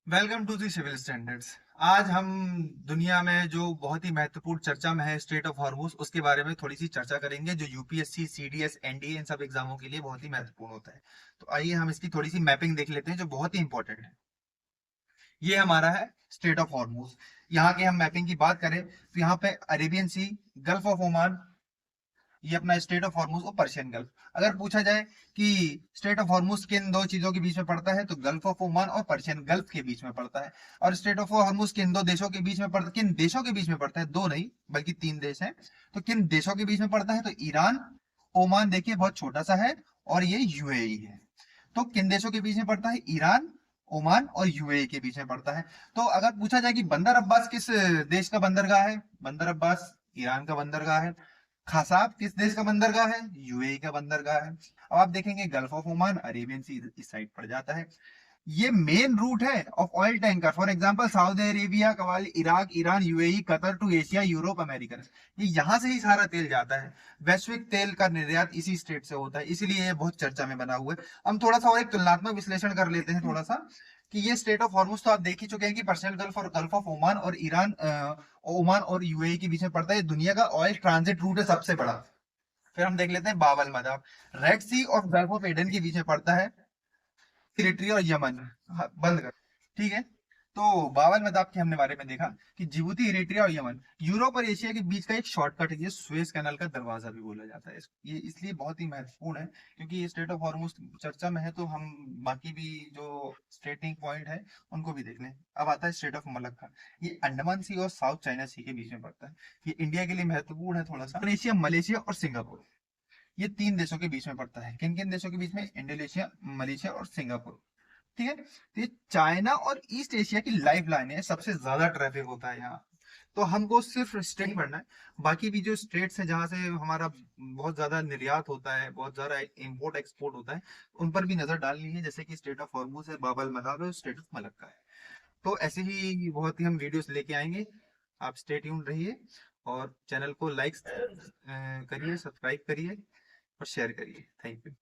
Welcome to the civil standards. आज हम दुनिया में जो बहुत ही महत्वपूर्ण चर्चा में है स्ट्रेट ऑफ हॉर्मुज, उसके बारे में थोड़ी सी चर्चा करेंगे, जो यूपीएससी, सीडीएस, एनडीए इन सब एग्जामों के लिए बहुत ही महत्वपूर्ण होता है। तो आइए हम इसकी थोड़ी सी मैपिंग देख लेते हैं, जो बहुत ही इंपॉर्टेंट है। ये हमारा है स्ट्रेट ऑफ हॉर्मुज। यहाँ की हम मैपिंग की बात करें तो यहाँ पे Arabian Sea, Gulf of Oman, ये अपना स्ट्रेट ऑफ हॉर्मुज और पर्शियन गल्फ। अगर पूछा जाए कि स्ट्रेट ऑफ हॉर्मुज किन दो चीजों के बीच में पड़ता है, तो गल्फ ऑफ ओमान और पर्शियन गल्फ के बीच में पड़ता है। और स्ट्रेट ऑफ हॉर्मुज किन दो देशों के बीच में पड़ता है, किन देशों के बीच में पड़ता है, दो नहीं बल्कि तीन देश हैं। तो किन देशों के बीच में पड़ता है, तो ईरान, ओमान देखिए बहुत छोटा सा है, और ये यूएई है। तो किन देशों के बीच में पड़ता है, ईरान, ओमान और यूएई के बीच में पड़ता है। तो अगर पूछा जाए कि बंदर अब्बास किस देश का बंदरगाह है, बंदर अब्बास ईरान का बंदरगाह है। खासाब किस देश का बंदरगाह है, यूएई का बंदरगाह है। अब आप देखेंगे Gulf of Oman, Arabian Sea इस साइड पड़ जाता है। ये मेन रूट है of oil tanker. For example Saudi Arabia, कवाली, Iraq, Iran, UAE, Qatar to Asia, Europe, America, ये यहाँ से ही सारा तेल जाता है। वैश्विक तेल का निर्यात इसी स्टेट से होता है, इसीलिए ये बहुत चर्चा में बना हुआ है। हम थोड़ा सा और एक तुलनात्मक विश्लेषण कर लेते हैं थोड़ा सा, कि ये स्टेट ऑफ हॉर्मुज तो आप देख ही चुके हैं कि पर्शियन गल्फ और गल्फ ऑफ ओमान और ईरान, ओमान और यूएई के बीच में पड़ता है। दुनिया का ऑयल ट्रांजिट रूट है सबसे बड़ा। फिर हम देख लेते हैं बाबल मदाब, रेड सी और गल्फ ऑफ एडन के बीच में पड़ता है, इरिट्रिया और यमन। हाँ, बंद कर। ठीक है। तो बाबल मदाब के हमने बारे में देखा कि जिबूती, इरिट्रिया और यमन यूरोप और एशिया के बीच का एक शॉर्टकट है। ये सुएज कैनाल का दरवाजा भी बोला जाता है। ये इसलिए बहुत ही महत्वपूर्ण है क्योंकि ये स्टेट ऑफ हॉर्मुज चर्चा में है, तो हम बाकी भी जो स्ट्रेटिंग पॉइंट है उनको भी देख लें। अब आता है स्टेट ऑफ मलक्का। ये अंडमान सी और साउथ चाइना सी के बीच में पड़ता है। ये इंडिया के लिए महत्वपूर्ण है थोड़ा सा। इंडोनेशिया, मलेशिया और सिंगापुर, ये तीन देशों के बीच में पड़ता है। किन किन देशों के बीच में, इंडोनेशिया, मलेशिया और सिंगापुर। ठीक है। तो ये चाइना और ईस्ट एशिया की लाइफ लाइन है, सबसे ज्यादा ट्रैफिक होता है यहाँ। तो हमको सिर्फ स्ट्रेट पढ़ना है। बाकी भी जो स्टेट्स हैं जहां से हमारा बहुत ज्यादा निर्यात होता है, बहुत ज्यादा इंपोर्ट एक्सपोर्ट होता है, उन पर भी नजर डालनी है, जैसे कि स्टेट ऑफ हॉर्मुज है, बाबल मदाब है, स्टेट ऑफ मलक्का है। तो ऐसे ही बहुत ही हम वीडियोस लेके आएंगे। आप स्टे ट्यून्ड रहिए और चैनल को लाइक करिए, सब्सक्राइब करिए और शेयर करिए। Thank you.